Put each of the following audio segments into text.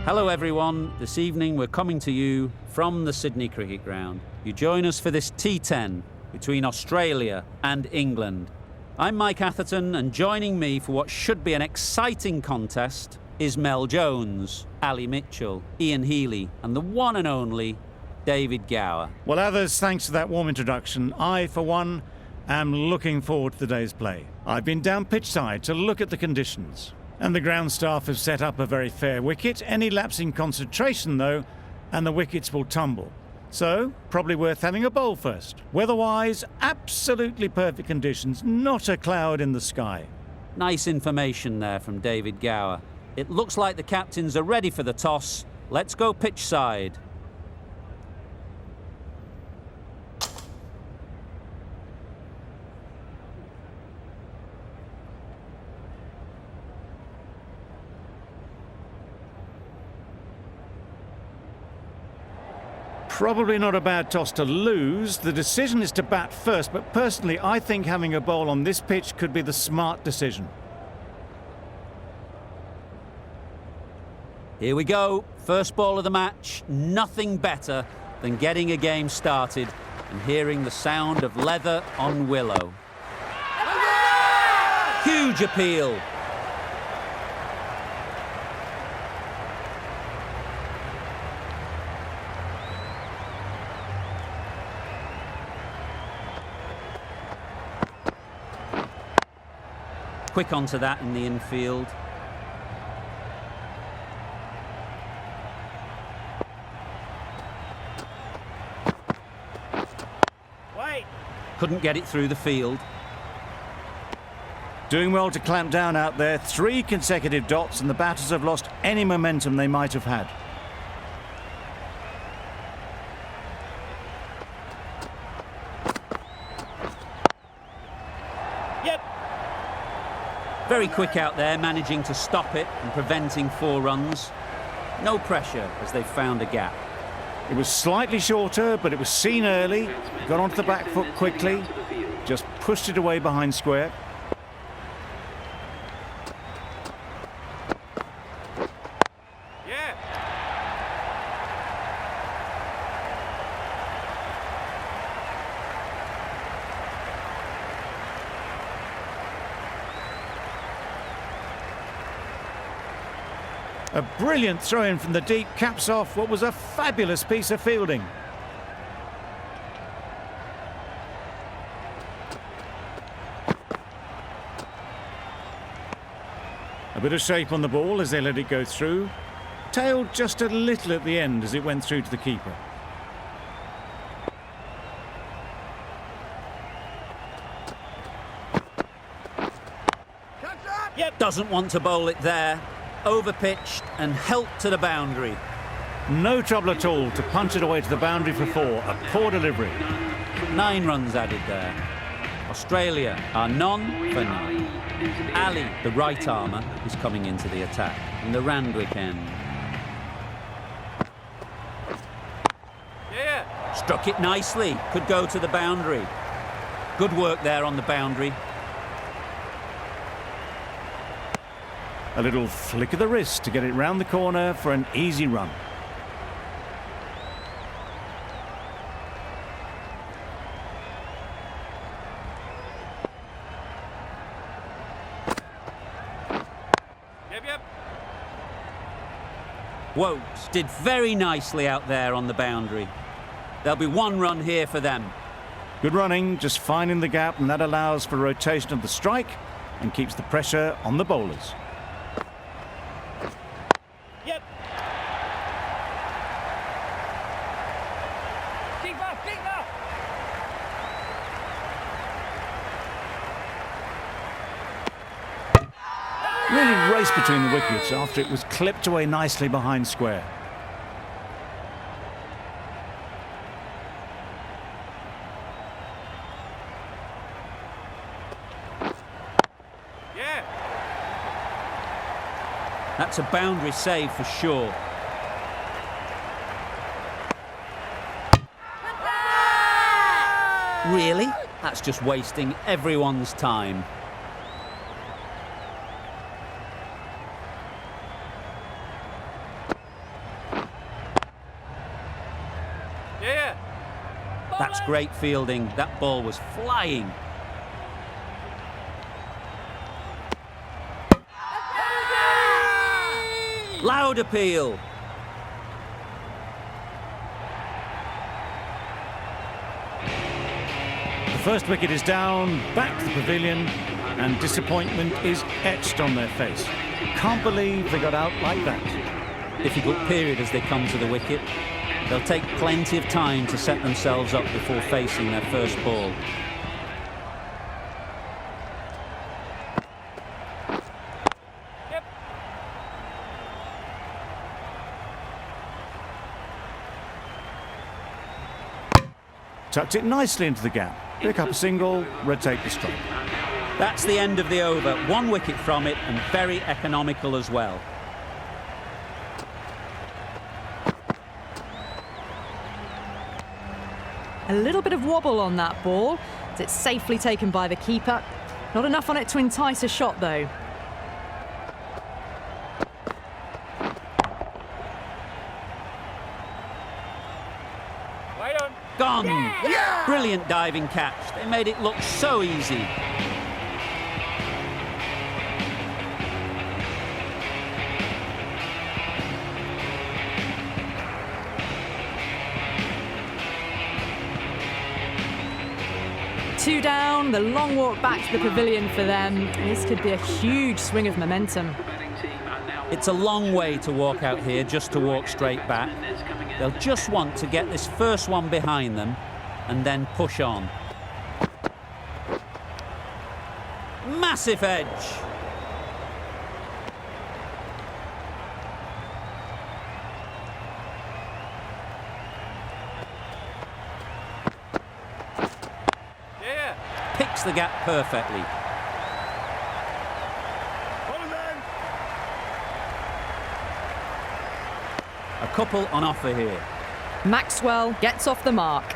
Hello everyone, this evening we're coming to you from the Sydney Cricket Ground. You join us for this T10 between Australia and England. I'm Mike Atherton, and joining me for what should be an exciting contest is Mel Jones, Ali Mitchell, Ian Healy and the one and only David Gower. Well, others, thanks for that warm introduction. I, for one, am looking forward to the day's play. I've been down pitch side to look at the conditions. And the ground staff have set up a very fair wicket. Any lapse in concentration, though, and the wickets will tumble. So, probably worth having a bowl first. Weather-wise, absolutely perfect conditions, not a cloud in the sky. Nice information there from David Gower. It looks like the captains are ready for the toss. Let's go pitch side. Probably not a bad toss to lose. The decision is to bat first, but personally I think having a bowl on this pitch could be the smart decision. Here we go, first ball of the match. Nothing better than getting a game started and hearing the sound of leather on willow. Huge appeal. Quick onto that in the infield. Wait. Couldn't get it through the field. Doing well to clamp down out there. 3 consecutive dots, and the batters have lost any momentum they might have had. Yep. Very quick out there, managing to stop it and preventing 4 runs. No pressure as they found a gap. It was slightly shorter, but it was seen early. Got onto the back foot quickly. Just pushed it away behind square. Yeah. A brilliant throw-in from the deep caps off what was a fabulous piece of fielding. A bit of shape on the ball as they let it go through. Tailed just a little at the end as it went through to the keeper. Yep. Doesn't want to bowl it there. Overpitched and helped to the boundary. No trouble at all to punch it away to the boundary for 4. A poor delivery. 9 runs added there. Australia are none for 9. Ali, the right armour, is coming into the attack in the Randwick end. Yeah. Struck it nicely, could go to the boundary. Good work there on the boundary. A little flick of the wrist to get it round the corner for an easy run. Yep. Wokes did very nicely out there on the boundary. There'll be 1 run here for them. Good running, just finding the gap, and that allows for rotation of the strike and keeps the pressure on the bowlers. Yep. Keeper. Really raced between the wickets after it was clipped away nicely behind square. Yeah. That's a boundary save for sure. Really? That's just wasting everyone's time. That's great fielding. That ball was flying. Loud appeal. The first wicket is down, back to the pavilion, and disappointment is etched on their face. Can't believe they got out like that. Difficult period as they come to the wicket. They'll take plenty of time to set themselves up before facing their first ball. Yep. Tucked it nicely into the gap. Pick up a single, rotate the strike. That's the end of the over. One wicket from it, and very economical as well. A little bit of wobble on that ball. It's safely taken by the keeper. Not enough on it to entice a shot, though. Wait on. Gone! Yeah! Brilliant diving catch. They made it look so easy. Two down, the long walk back to the pavilion for them. This could be a huge swing of momentum. It's a long way to walk out here just to walk straight back. They'll just want to get this first one behind them and then push on. Massive edge. Yeah. Picks the gap perfectly. A couple on offer here. Maxwell gets off the mark.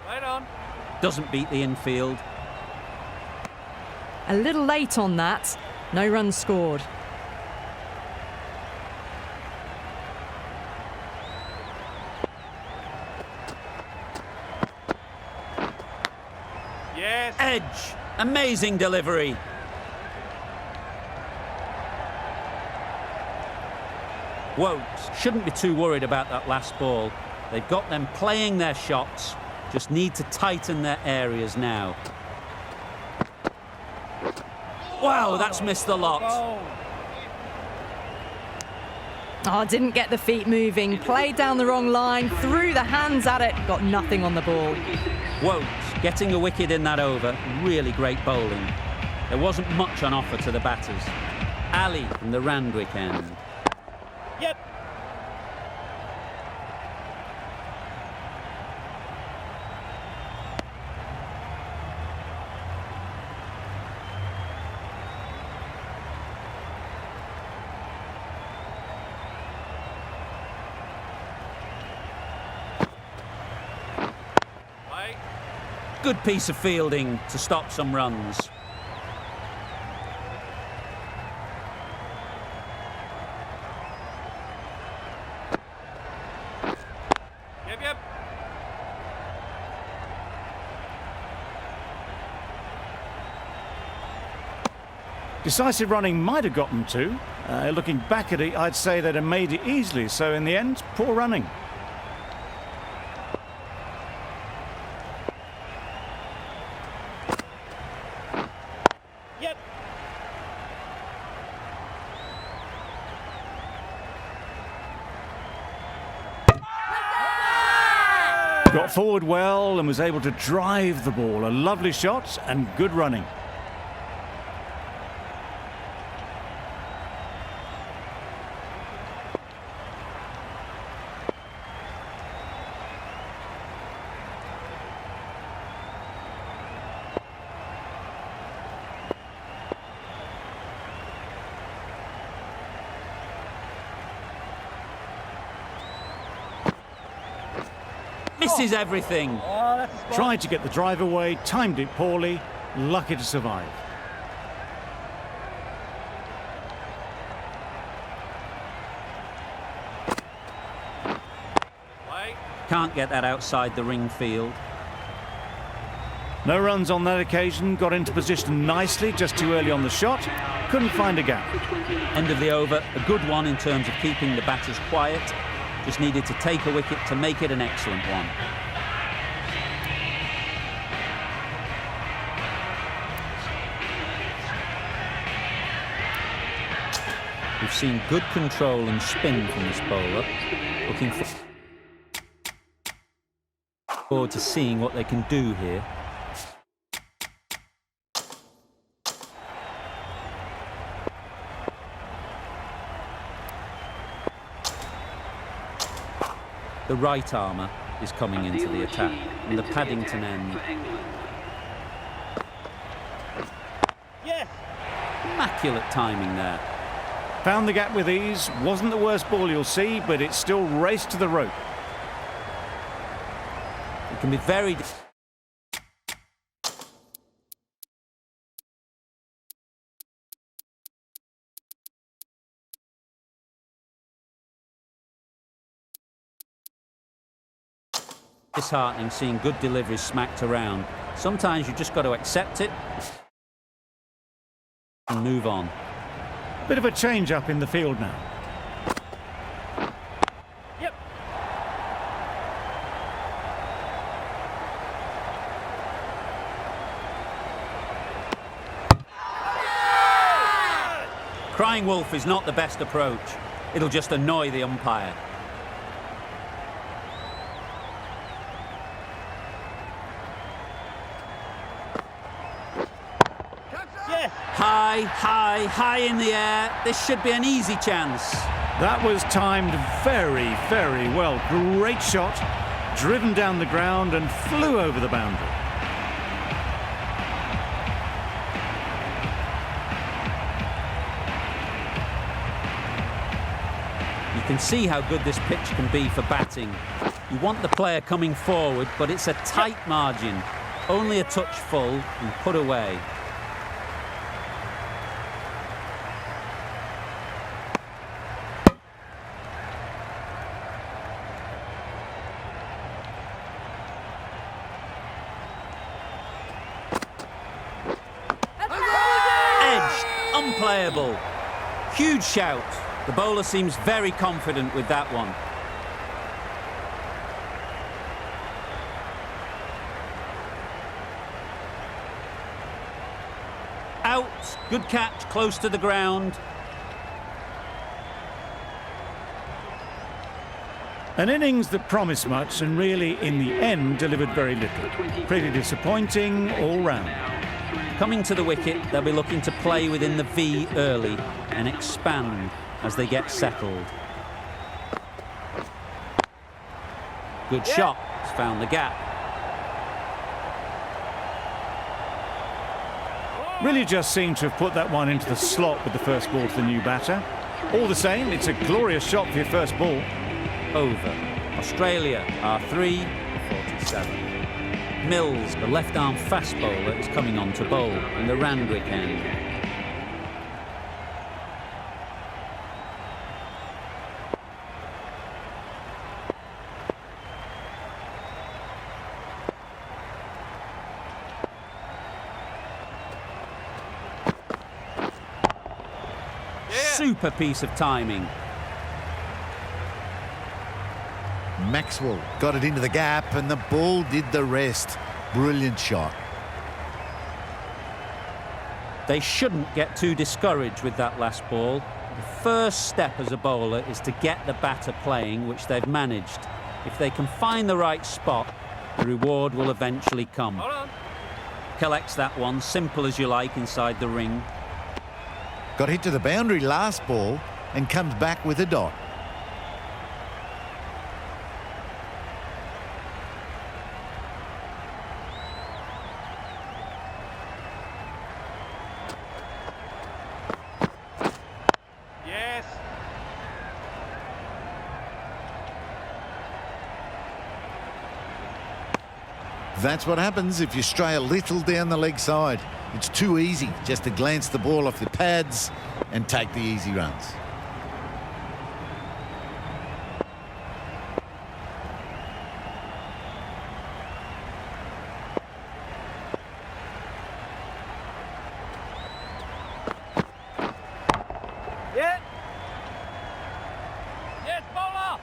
Wait on. Doesn't beat the infield. A little late on that. No runs scored. Yes. Edge. Amazing delivery. Wokes shouldn't be too worried about that last ball. They've got them playing their shots. Just need to tighten their areas now. Wow, that's missed the lot. Oh, didn't get the feet moving. Played down the wrong line. Threw the hands at it. Got nothing on the ball. Wokes getting a wicket in that over. Really great bowling. There wasn't much on offer to the batters. Ali from the Randwick end. Yep. Wait. Good piece of fielding to stop some runs. Yep, yep. Decisive running might have got them two. Looking back at it, I'd say they'd have made it easily. So in the end, poor running. Yep. Got forward well and was able to drive the ball. A lovely shot and good running. Misses everything. Oh, that's a spot. Tried to get the drive away, timed it poorly, lucky to survive. White. Can't get that outside the ring field. No runs on that occasion, got into position nicely, just too early on the shot, couldn't find a gap. End of the over, a good one in terms of keeping the batters quiet. Just needed to take a wicket to make it an excellent one. We've seen good control and spin from this bowler. Looking forward to seeing what they can do here. The right armour is coming into the attack, and the Paddington end. Yes. Immaculate timing there. Found the gap with ease, wasn't the worst ball you'll see, but it still raced to the rope. It can be very disheartening seeing good deliveries smacked around. Sometimes you just got to accept it and move on. Bit of a change up in the field now. Yep. Crying wolf is not the best approach. It'll just annoy the umpire. High in the air. This should be an easy chance. That was timed very, very well. Great shot, driven down the ground and flew over the boundary. You can see how good this pitch can be for batting. You want the player coming forward, but it's a tight margin. Only a touch full and put away. Unplayable. Huge shout. The bowler seems very confident with that one. Out. Good catch, close to the ground. An innings that promised much and really, in the end, delivered very little. Pretty disappointing all round. Coming to the wicket, they'll be looking to play within the V early and expand as they get settled. Good shot. It's found the gap. Really just seemed to have put that one into the slot with the first ball to the new batter. All the same, it's a glorious shot for your first ball. Over. Australia are 3 for 47. Mills, the left-arm fast bowler, is coming on to bowl in the Randwick end. Super piece of timing. Maxwell got it into the gap and the ball did the rest. Brilliant shot. They shouldn't get too discouraged with that last ball. The first step as a bowler is to get the batter playing, which they've managed. If they can find the right spot, the reward will eventually come. Hold on. Collects that one, simple as you like, inside the ring. Got hit to the boundary last ball and comes back with a dot. Yes. That's what happens if you stray a little down the leg side. It's too easy just to glance the ball off the pads and take the easy runs. Yeah. Yes, bowler.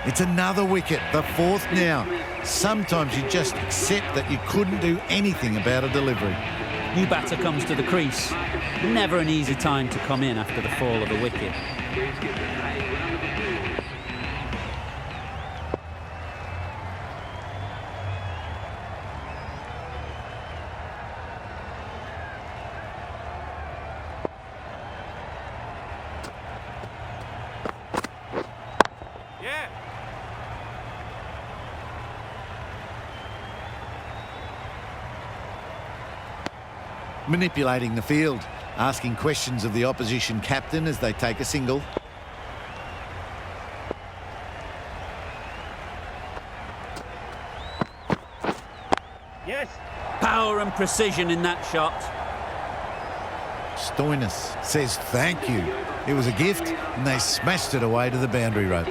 It's another wicket, the fourth now. Sometimes you just accept that you couldn't do anything about a delivery. New batter comes to the crease. Never an easy time to come in after the fall of a wicket. Yeah. Manipulating the field, asking questions of the opposition captain as they take a single. Yes. Power and precision in that shot. Stoinis says thank you. It was a gift and they smashed it away to the boundary rope.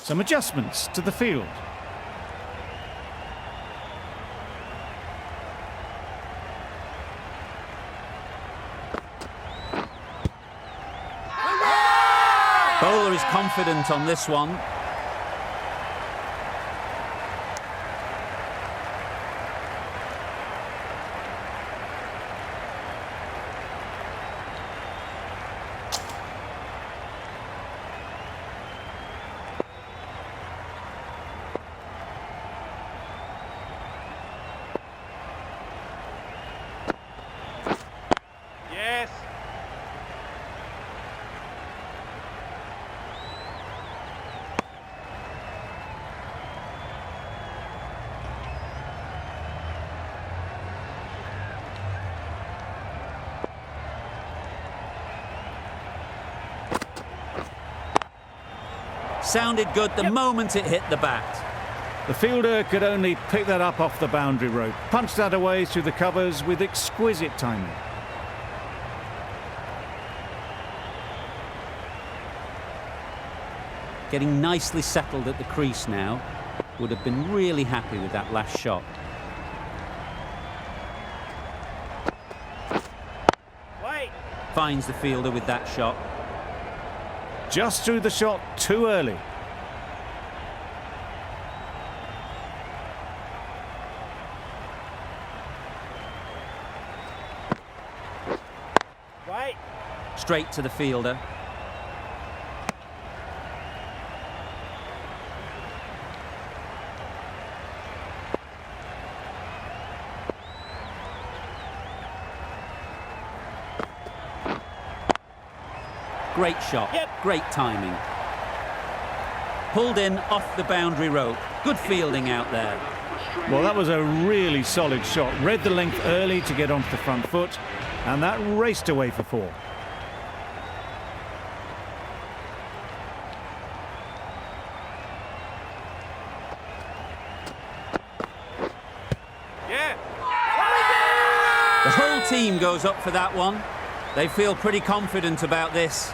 Some adjustments to the field. Bowler is confident on this one. Yes. Sounded good the moment it hit the bat. The fielder could only pick that up off the boundary rope, punched that away through the covers with exquisite timing. Getting nicely settled at the crease now. Would have been really happy with that last shot. Wait. Finds the fielder with that shot. Just threw the shot too early. Wait. Straight to the fielder. Great shot. Yep. Great timing. Pulled in off the boundary rope. Good fielding out there. Well, that was a really solid shot. Read the length early to get onto the front foot, and that raced away for four. Yeah. The whole team goes up for that one. They feel pretty confident about this.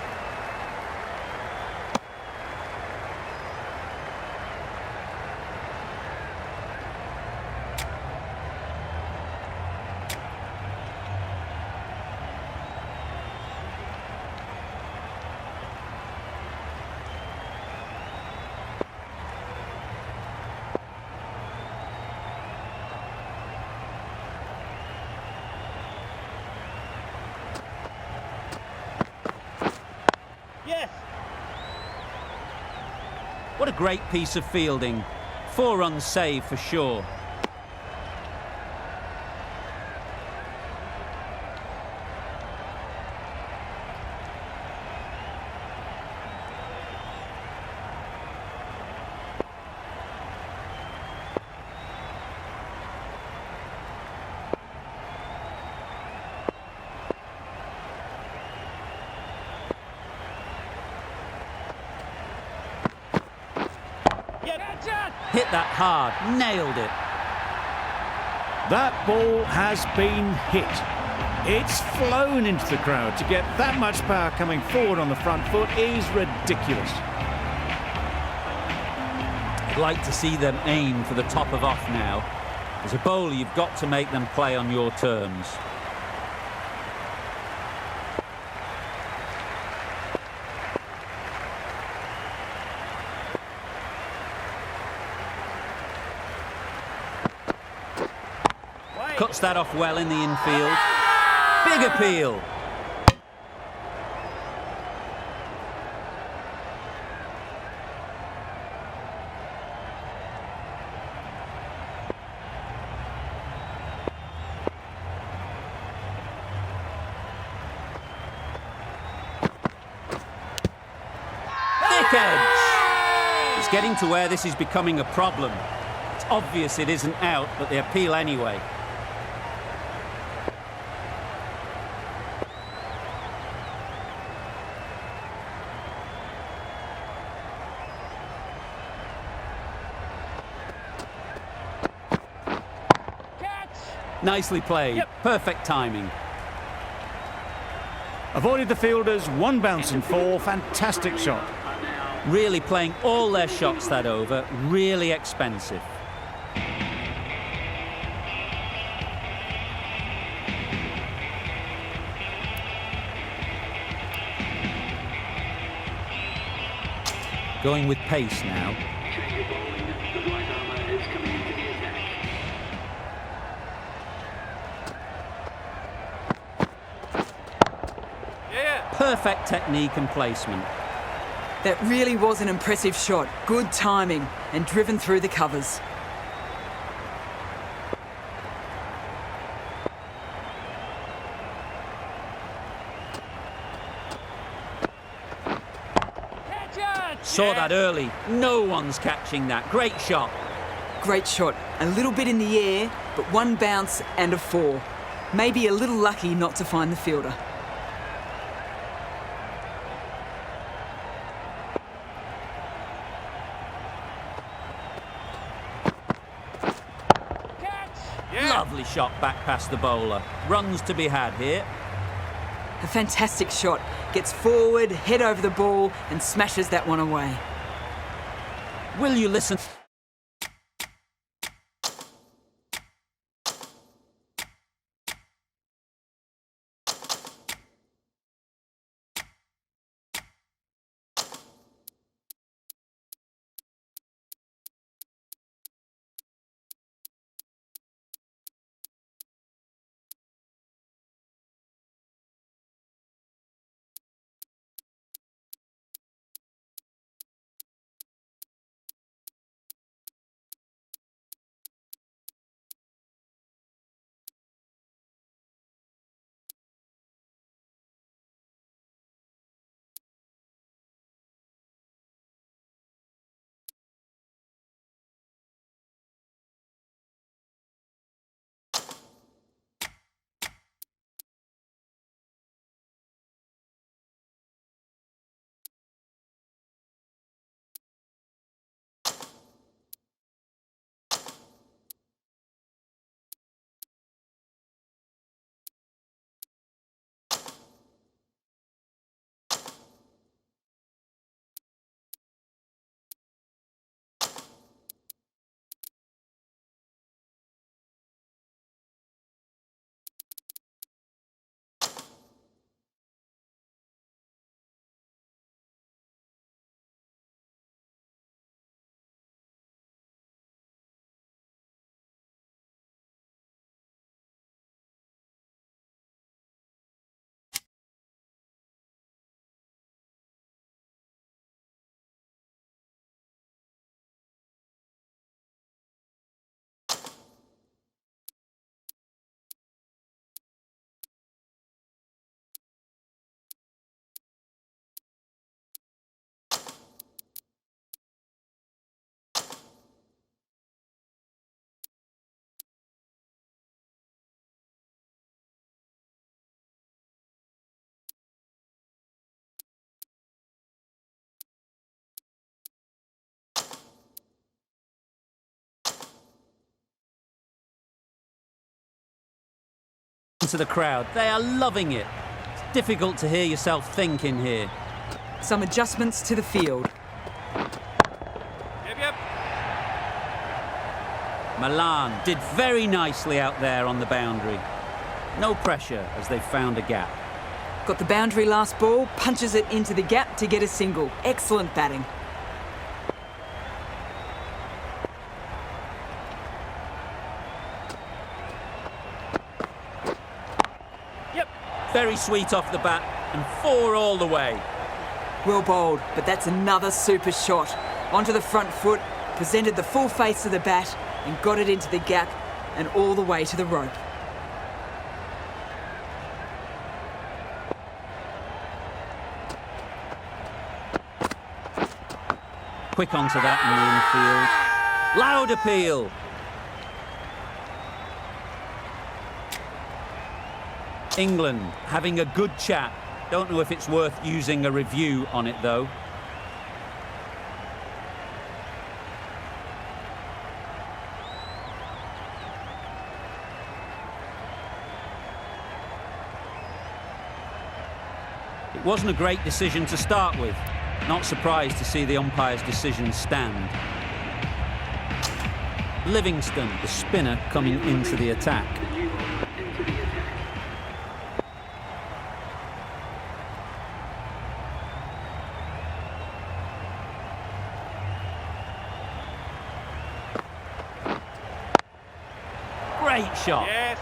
Yes. What a great piece of fielding. 4 runs saved for sure. Hit that hard, nailed it. That ball has been hit. It's flown into the crowd. To get that much power coming forward on the front foot is ridiculous. I'd like to see them aim for the top of off now. As a bowler, you've got to make them play on your terms. Cuts that off well in the infield. Big appeal. Thick edge. It's getting to where this is becoming a problem. It's obvious it isn't out, but they appeal anyway. Nicely played. Yep. Perfect timing. Avoided the fielders, 1 bounce and 4. Fantastic shot. Really playing all their shots that over. Really expensive. Going with pace now. Perfect technique and placement. That really was an impressive shot. Good timing and driven through the covers. Saw that early. No one's catching that. Great shot. Great shot. A little bit in the air, but 1 bounce and a 4. Maybe a little lucky not to find the fielder. Lovely shot back past the bowler. Runs to be had here. A fantastic shot. Gets forward, head over the ball and smashes that one away. Will you listen? to the crowd. They are loving it. It's difficult to hear yourself think in here. Some adjustments to the field. Yep, yep. Milan did very nicely out there on the boundary. No pressure as they found a gap. Got the boundary last ball, punches it into the gap to get a single. Excellent batting. Yep. Very sweet off the bat and 4 all the way. Well bowled, but that's another super shot. Onto the front foot, presented the full face of the bat and got it into the gap and all the way to the rope. Quick onto that in the infield. Loud appeal. England having a good chat. Don't know if it's worth using a review on it though. It wasn't a great decision to start with. Not surprised to see the umpire's decision stand. Livingston, the spinner, coming into the attack. Great shot. Yes.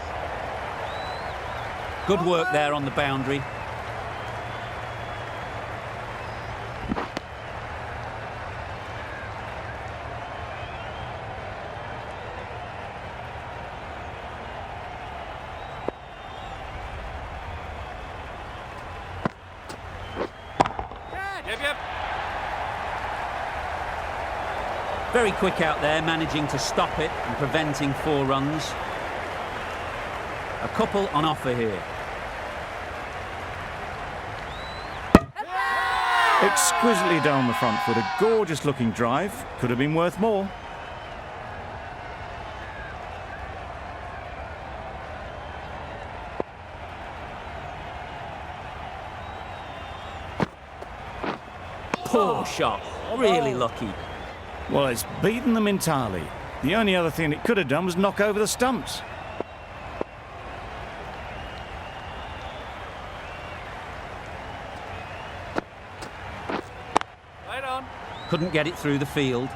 Good work there on the boundary. Yep, yep. Very quick out there, managing to stop it and preventing 4 runs. A couple on offer here. Exquisitely down the front foot, a gorgeous looking drive. Could have been worth more. Poor shot. Really lucky. Well, it's beaten them entirely. The only other thing it could have done was knock over the stumps. Right on. Couldn't get it through the field.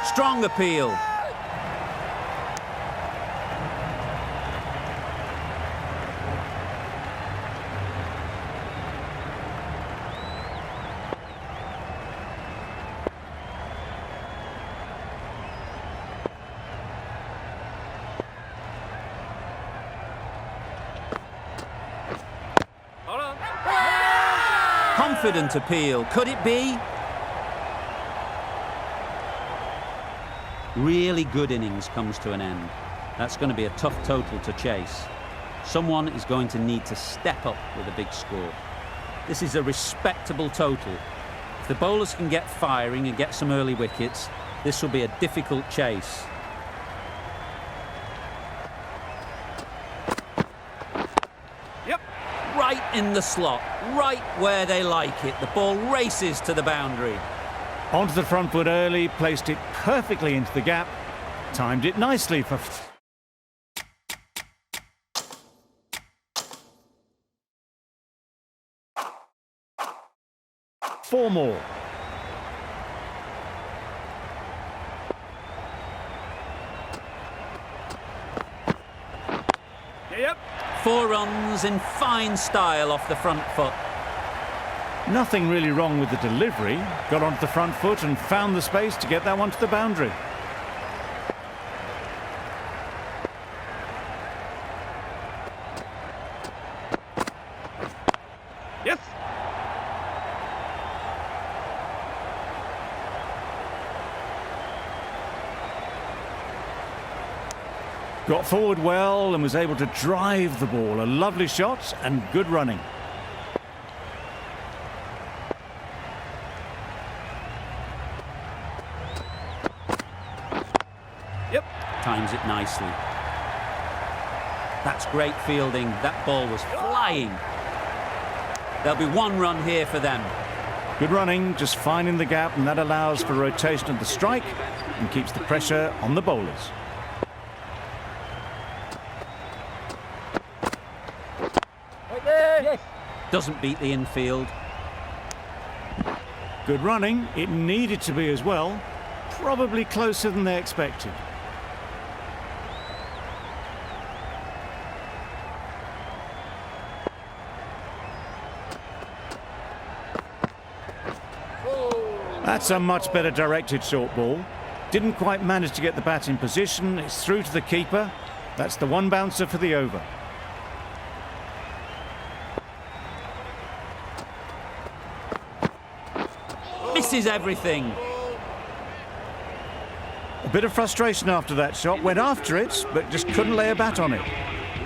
Strong appeal. Hold on. Confident appeal. Could it be? Really good innings comes to an end. That's going to be a tough total to chase. Someone is going to need to step up with a big score. This is a respectable total. If the bowlers can get firing and get some early wickets, this will be a difficult chase. Yep. Right in the slot, right where they like it. The ball races to the boundary. Onto the front foot early, placed it perfectly into the gap, timed it nicely for 4 more. Yep. 4 runs in fine style off the front foot. Nothing really wrong with the delivery. Got onto the front foot and found the space to get that one to the boundary. Yes. Got forward well and was able to drive the ball. A lovely shot and good running. Yep. Times it nicely. That's great fielding. That ball was flying. There'll be one run here for them. Good running, just finding the gap, and that allows for rotation of the strike and keeps the pressure on the bowlers. Right there. Yes. Doesn't beat the infield. Good running, it needed to be as well. Probably closer than they expected. That's a much better directed short ball. Didn't quite manage to get the bat in position. It's through to the keeper. That's the one bouncer for the over. Misses everything. A bit of frustration after that shot. Went after it, but just couldn't lay a bat on it.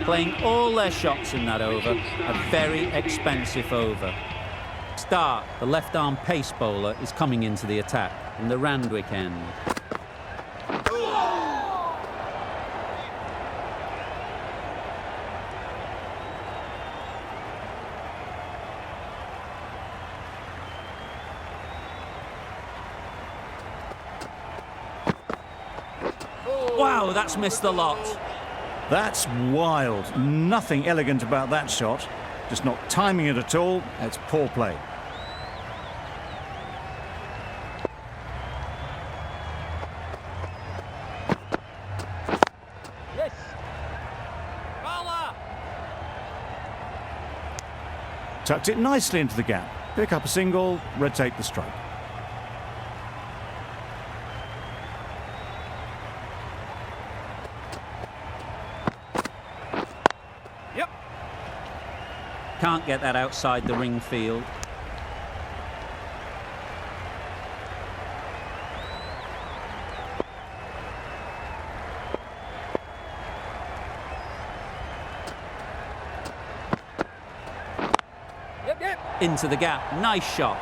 Playing all their shots in that over. A very expensive over. Start, the left-arm pace bowler, is coming into the attack in the Randwick end. Wow, that's missed a lot. That's wild. Nothing elegant about that shot. Just not timing it at all. It's poor play. Yes. Bowler. Tucked it nicely into the gap. Pick up a single, rotate the strike. Yep. Can't get that outside the ring field. Yep. Yep. Into the gap. Nice shot.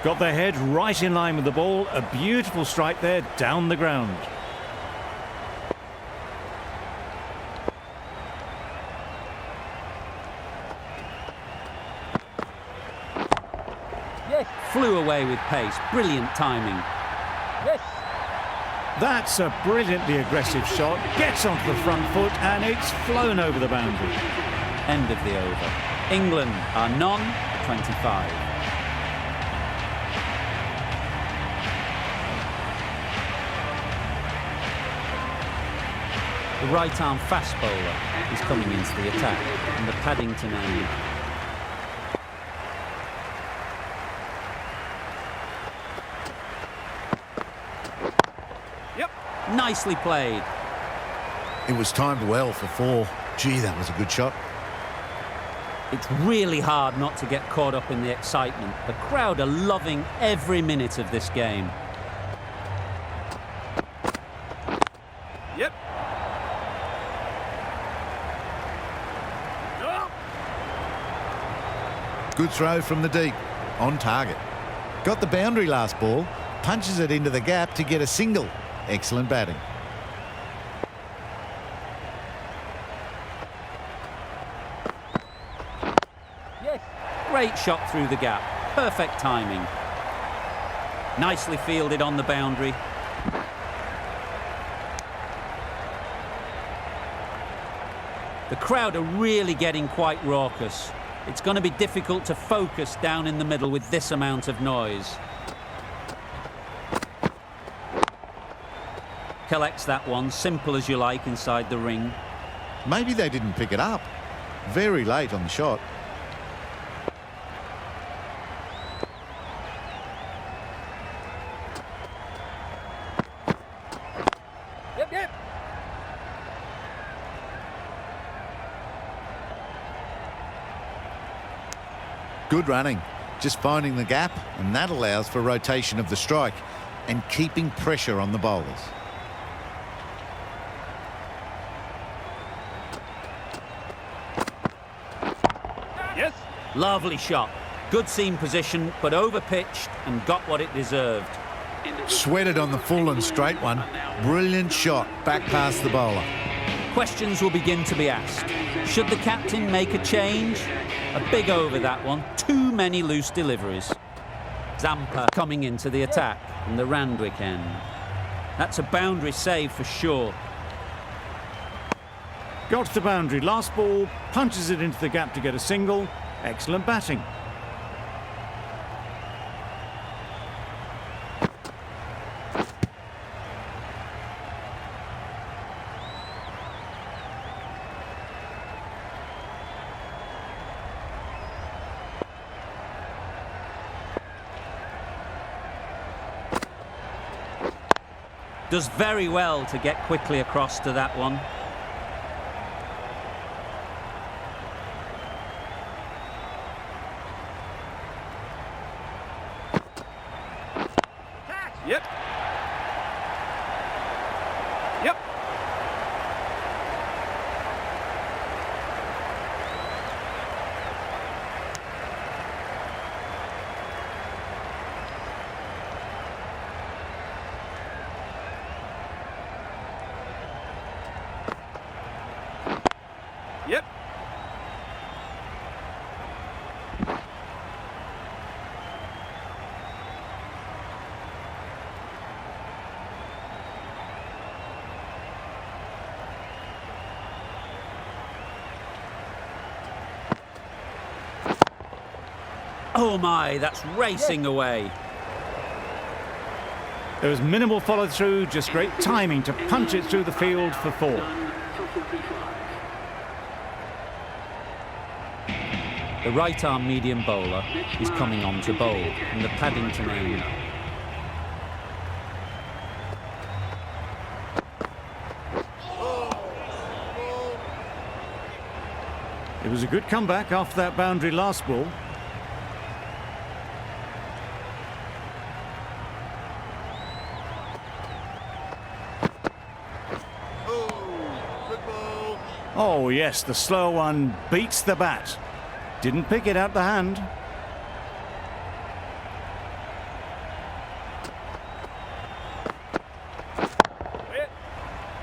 Got their head right in line with the ball. A beautiful strike there down the ground. Yes. Flew away with pace. Brilliant timing. Yes. That's a brilliantly aggressive shot. Gets onto the front foot and it's flown over the boundary. End of the over. England are non-25. The right-arm fast bowler is coming into the attack in the Paddington end. Yep. Nicely played. It was timed well for 4. Gee, that was a good shot. It's really hard not to get caught up in the excitement. The crowd are loving every minute of this game. Yep. Oh. Good throw from the deep. On target. Got the boundary last ball. Punches it into the gap to get a single. Excellent batting. Yes. Great shot through the gap. Perfect timing. Nicely fielded on the boundary. The crowd are really getting quite raucous. It's going to be difficult to focus down in the middle with this amount of noise. Collects that one, simple as you like, inside the ring. Maybe they didn't pick it up. Very late on the shot. Yep. Yep. Good running. Just finding the gap, and that allows for rotation of the strike. and keeping pressure on the bowlers. Yes. Lovely shot. Good seam position, but over-pitched and got what it deserved. Sweated on the full and straight one. Brilliant shot back past the bowler. Questions will begin to be asked. Should the captain make a change? A big over, that one. Too many loose deliveries. Zampa coming into the attack in the Randwick end. That's a boundary save for sure. Got to the boundary. Last ball, punches it into the gap to get a single. Excellent batting. Does very well to get quickly across to that one. Yep. Yep. Yep. Oh my, that's racing away. There was minimal follow-through, just great timing to punch it through the field for 4. The right-arm medium bowler is coming on to bowl from the Paddington end. It was a good comeback after that boundary last ball. Oh yes, the slow one beats the bat. Didn't pick it out the hand.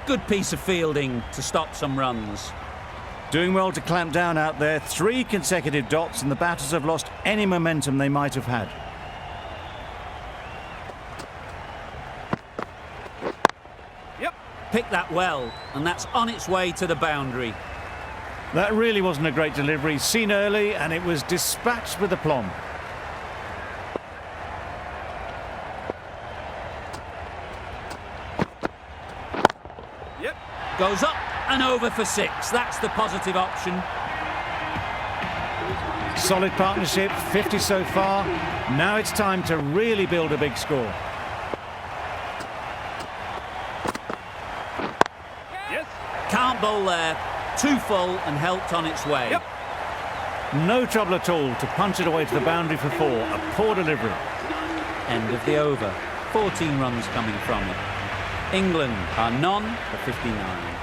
Good piece of fielding to stop some runs. Doing well to clamp down out there. 3 consecutive dots and the batters have lost any momentum they might have had. Yep. Picked that well, and that's on its way to the boundary. That really wasn't a great delivery. Seen early and it was dispatched with aplomb. Yep. Goes up and over for 6. That's the positive option. Solid partnership, 50 so far. Now it's time to really build a big score. Yes. Can't bowl there. Too full and helped on its way. Yep. No trouble at all to punch it away to the boundary for 4. A poor delivery. End of the over. 14 runs coming from it. England are none for 59.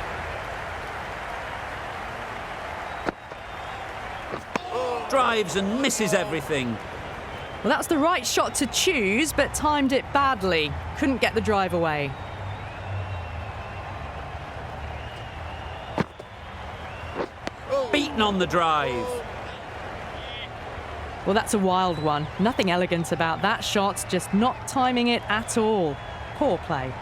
Drives and misses everything. Well, that's the right shot to choose, but timed it badly. Couldn't get the drive away. Beaten on the drive. Well, that's a wild one. Nothing elegant about that shot, just not timing it at all. Poor play.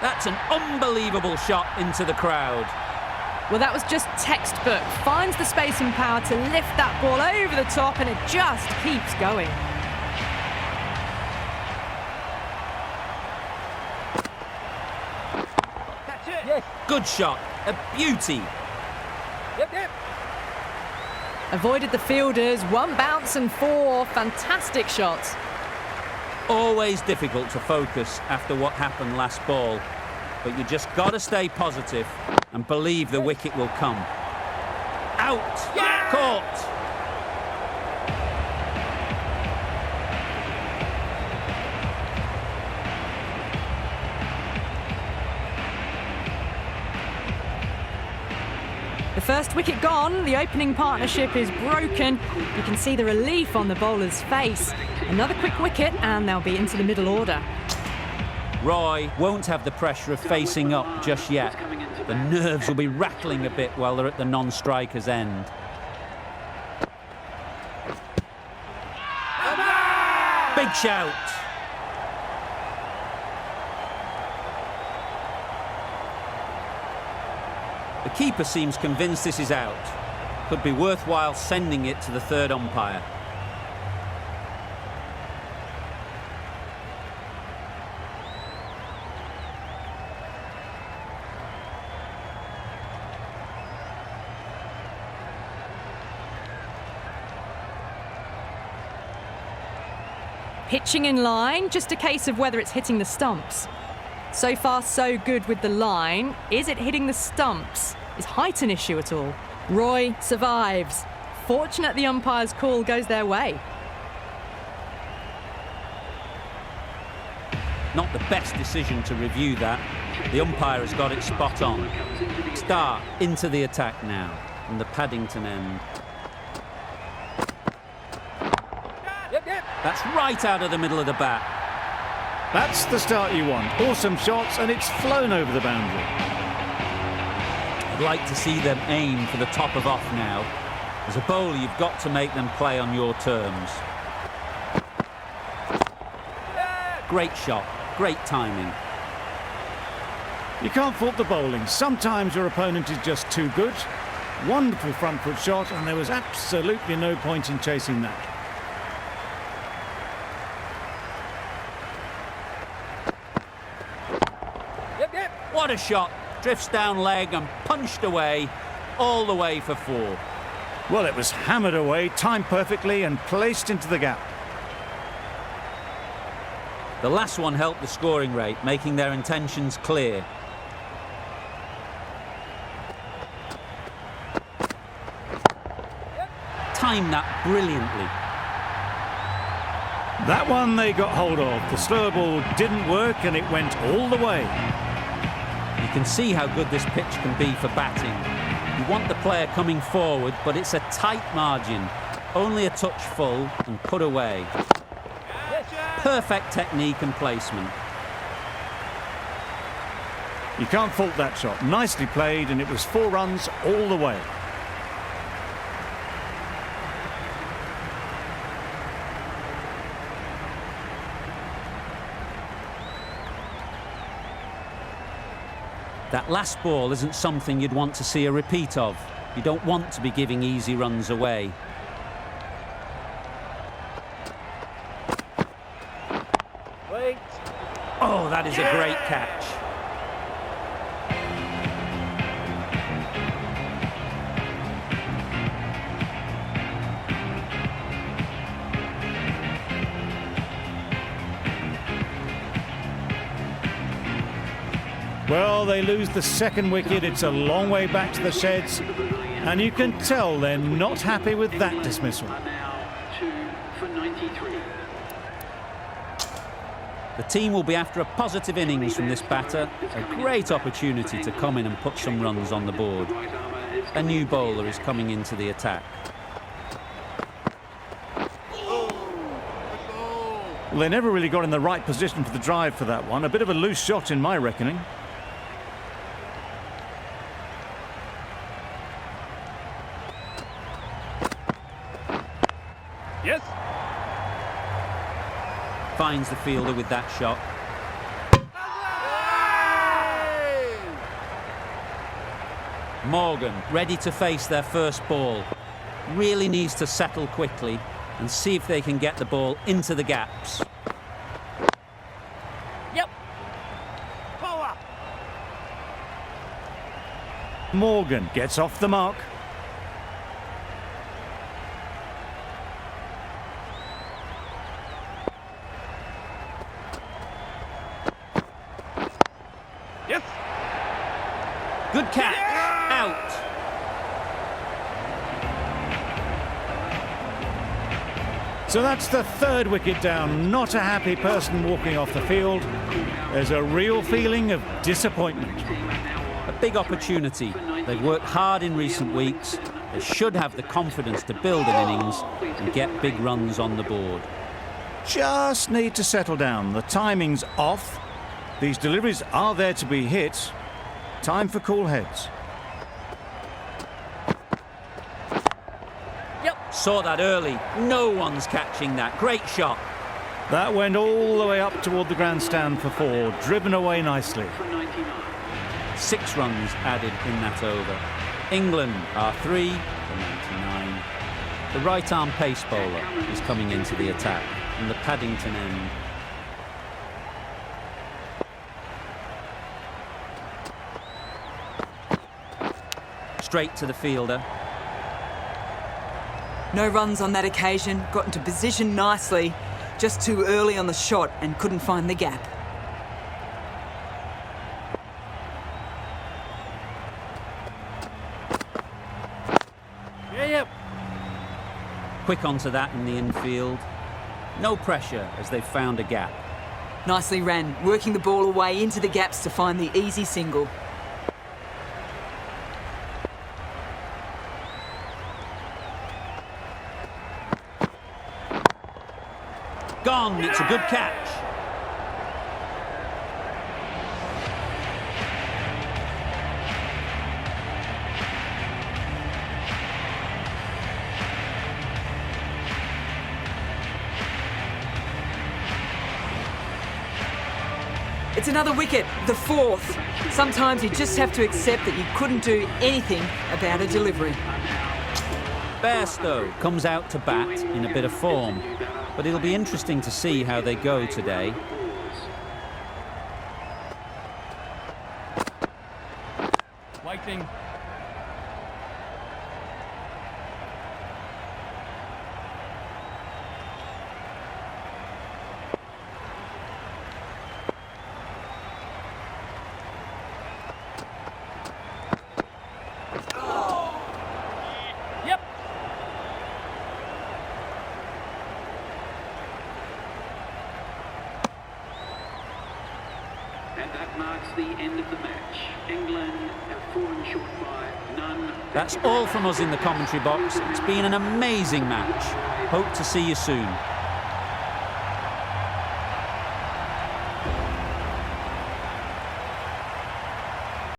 That's an unbelievable shot into the crowd. Well, that was just textbook. Finds the space and power to lift that ball over the top, and it just keeps going. Catch it. Yes. Good shot. A beauty. Yep. Yep. Avoided the fielders, 1 bounce and 4. Fantastic shots. Always difficult to focus after what happened last ball, but you just got to stay positive and believe the wicket will come. Out! Yeah! Caught. The first wicket gone, the opening partnership is broken. You can see the relief on the bowler's face. Another quick wicket and they'll be into the middle order. Roy won't have the pressure of facing up just yet. The nerves will be rattling a bit while they're at the non-striker's end. Big shout. The keeper seems convinced this is out. Could be worthwhile sending it to the third umpire. Pitching in line, just a case of whether it's hitting the stumps. So far, so good with the line. Is it hitting the stumps? Is height an issue at all? Roy survives. Fortunate the umpire's call goes their way. Not the best decision to review that. The umpire has got it spot on. Start into the attack now from the Paddington end. That's right out of the middle of the bat. That's the start you want. Awesome shots, and it's flown over the boundary. I'd like to see them aim for the top of off now. As a bowler, you've got to make them play on your terms. Great shot, great timing. You can't fault the bowling. Sometimes your opponent is just too good. Wonderful front foot shot, and there was absolutely no point in chasing that. What a shot. Drifts down leg and punched away, all the way for 4. Well, it was hammered away, timed perfectly, and placed into the gap. The last one helped the scoring rate, making their intentions clear. Timed that brilliantly. That one they got hold of. The slower ball didn't work, and it went all the way. You can see how good this pitch can be for batting. You want the player coming forward, but it's a tight margin. Only a touch full and put away. Perfect technique and placement. You can't fault that shot. Nicely played, and it was 4 runs all the way. That last ball isn't something you'd want to see a repeat of. You don't want to be giving easy runs away. Wait. Oh, that is a great catch. Well, they lose the second wicket. It's a long way back to the sheds, and you can tell they're not happy with that dismissal. The team will be after a positive innings from this batter. A great opportunity to come in and put some runs on the board. A new bowler is coming into the attack. Well, they never really got in the right position for the drive for that one. A bit of a loose shot in my reckoning. Yes. Finds the fielder with that shot. Morgan ready to face their first ball. Really needs to settle quickly and see if they can get the ball into the gaps. Yep. Power. Morgan gets off the mark. Yes. Good catch. Out. So that's the third wicket down. Not a happy person walking off the field. There's a real feeling of disappointment. A big opportunity. They've worked hard in recent weeks. They should have the confidence to build an innings and get big runs on the board. Just need to settle down. The timing's off. These deliveries are there to be hit. Time for cool heads. Saw that early. No one's catching that. Great shot. That went all the way up toward the grandstand for 4, driven away nicely. 6 runs added in that over. England are 3 for 99. The right-arm pace bowler is coming into the attack from the Paddington end. Straight to the fielder. No runs on that occasion, got into position nicely, just too early on the shot and couldn't find the gap. Yeah. Quick onto that in the infield. No pressure as they've found a gap. Nicely ran, working the ball away into the gaps to find the easy single. Gone, it's a good catch. It's another wicket, the 4th. Sometimes you just have to accept that you couldn't do anything about a delivery. Bairstow comes out to bat in a bit of form, but it'll be interesting to see how they go today. Waiting. Yep. And that marks the end of the match. England have fallen short by none. That's all from us in the commentary box. It's been an amazing match. Hope to see you soon.